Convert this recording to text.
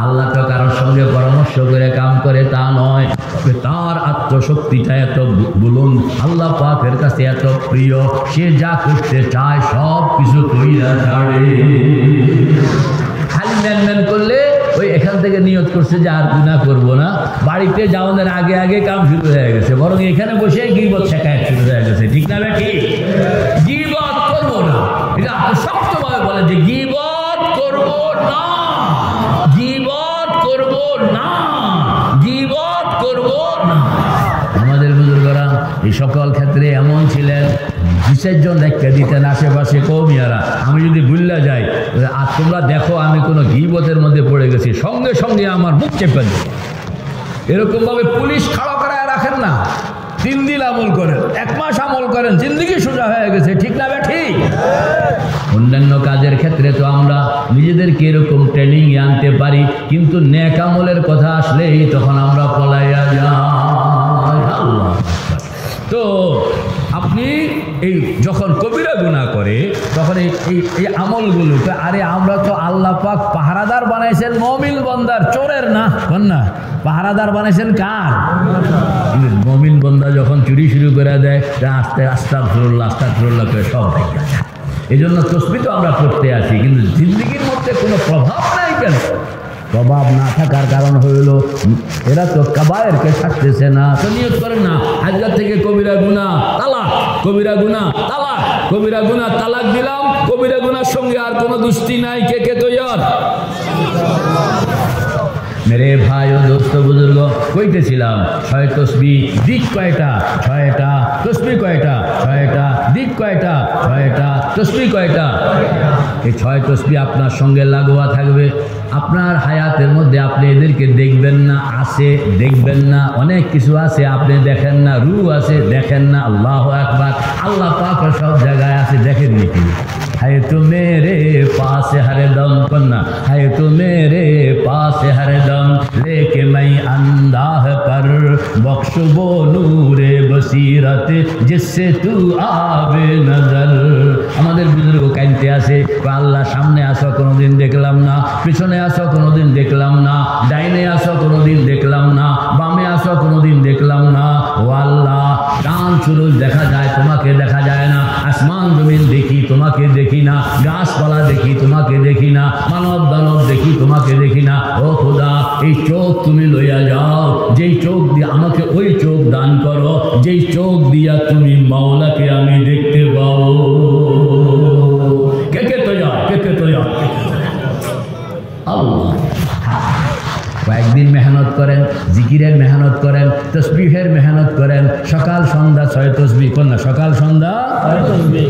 আল্লাহ তো কারোর সঙ্গে পরামর্শ করে কাম করে তা নয়, তার আত্মশক্তিটা এত বুলন্দ, আল্লাহ পাকের কাছে এত প্রিয়, সে যা করতে চায় সব কিছু কইরা ছাড়ে। খালি ম্যান করলে ওই এখান থেকে নিয়ত করছে যে আর গুনাহ করবো না, বাড়িতে যাওয়ার আগে আগে কাম শুরু হয়ে গেছে, বরং এখানে বসে গীবত শেখায় শুরু হয়ে গেছে। ঠিক না ঠিক? গীবত করবো না, এটা শক্তভাবে বলে যে গীবত করবো না, গীবত করবো না, গীবত করবো না। আমাদের বুজুর্গরা এই সকল ক্ষেত্রে এমন ছিলেন, বিসর্জন রেখে দিতেন আশেপাশে কৌমিয়ারা, আমি যদি ভুল্লা যাই আর তোমরা দেখো আমি কোনো গীবতের মধ্যে পড়ে গেছি, সঙ্গে সঙ্গে আমার মুখ চেপে দেবে। এরকম ভাবে পুলিশ খাড়া করায় রাখেন না, 3 দিন আমল করেন, 1 মাস আমল করেন, জিন্দগি সোজা হয়ে গেছে। ঠিক না ঠিক? অন্যান্য কাজের ক্ষেত্রে তো আমরা নিজেদেরকে এরকম ট্রেনিং আনতে পারি, কিন্তু নেক আমলের কথা আসলেই তখন আমরা পলাইয়া যাই। আল্লাহ। তো আপনি এই যখন কবিরা গুনাহ করে তখন এই আমলগুলোকে, আরে আমরা তো আল্লাহ পাক পাহারাদার বানাইছেন মুমিন বান্দার, চোরের না, না পাহারাদার বানাইছেন কার? মুমিন বান্দা যখন চুরি শুরু করে দেয় আস্তে আস্তাগফিরুল্লাহ আস্তাগফিরুল্লাহ করে সব হয়ে যায়। এই জন্য তসবিহ তো আমরা পড়তে আসি, কিন্তু জিন্দগির মধ্যে কোনো প্রভাব নাই। কেন প্রভাব না থাকার কারণ হইল এরা তো কাবায়েরকে ছাড়তেছে না। তো নিয়ত করেন না আজকের থেকে কবিরা গুনাহ তালাক, কবিরা গুনাহ তালাক, কবিরা গুনাহ তালাক দিলাম, কবিরা গুনার সঙ্গে আর কোনো দুস্তি নাই। কে কে তৈয়ার? মেরে ভাই ও দোস্ত বুজুর্গ, কইতেছিলাম 6 তসবিহ, দিক কয়টা? 6টা। তসবিহ কয়টা? 6টা। দিক কয়টা? 6টা। তসবিহ কয়টা? এই 6 তসবিহ আপনার সঙ্গে লাগোয়া থাকবে। আপনার হায়াতের মধ্যে আপনি এদেরকে দেখবেন না, আছে দেখবেন না, অনেক কিছু আছে আপনি দেখেন না, রূহ আছে দেখেন না। আল্লাহু আকবার, আল্লাহ পাক সব জায়গায় আছে, দেখেন নাকি? है तो मेरे पास हरदम, पन्ना है तो मेरे पास हरदम, लेके मैं अंदाह पर बख्श वो नूरे बसीरत जिससे तू आवे नजर। আমাদের বুজুর্গ কাইনতে আছে, আল্লাহ সামনে আসো কোনোদিন দেখলাম না, পিছনে আসো কোনোদিন দেখলাম না, ডাইনে আসো কোনোদিন দেখলাম না, বামে আসো কোনোদিন দেখলাম না। ও আল্লাহ, চাঁদ সূরজ দেখা যায়, তোমাকে দেখা যায় না, আসমান জমিন দেখি তোমাকে দেখি না, গাছপালা দেখি তোমাকে দেখি না, মানব দানব দেখি তোমাকে দেখি না। ও খোদা, এই চোখ তুমি লইয়া যাও, যেই চোখ দিয়ে আমাকে ওই চোখ দান করো, যেই চোখ দিয়া তুমি মাওলাকে আমি দেখতে পাবো। কে কে তো যাও, কে কে তো যাও। আল্লাহ কয়েকদিন মেহনত করেন, জিকিরের মেহনত করেন, তসবিহের মেহনত করেন, সকাল সন্ধ্যা 6 তসবিহ, কোন না সকাল সন্ধ্যা 6 তসবিহ।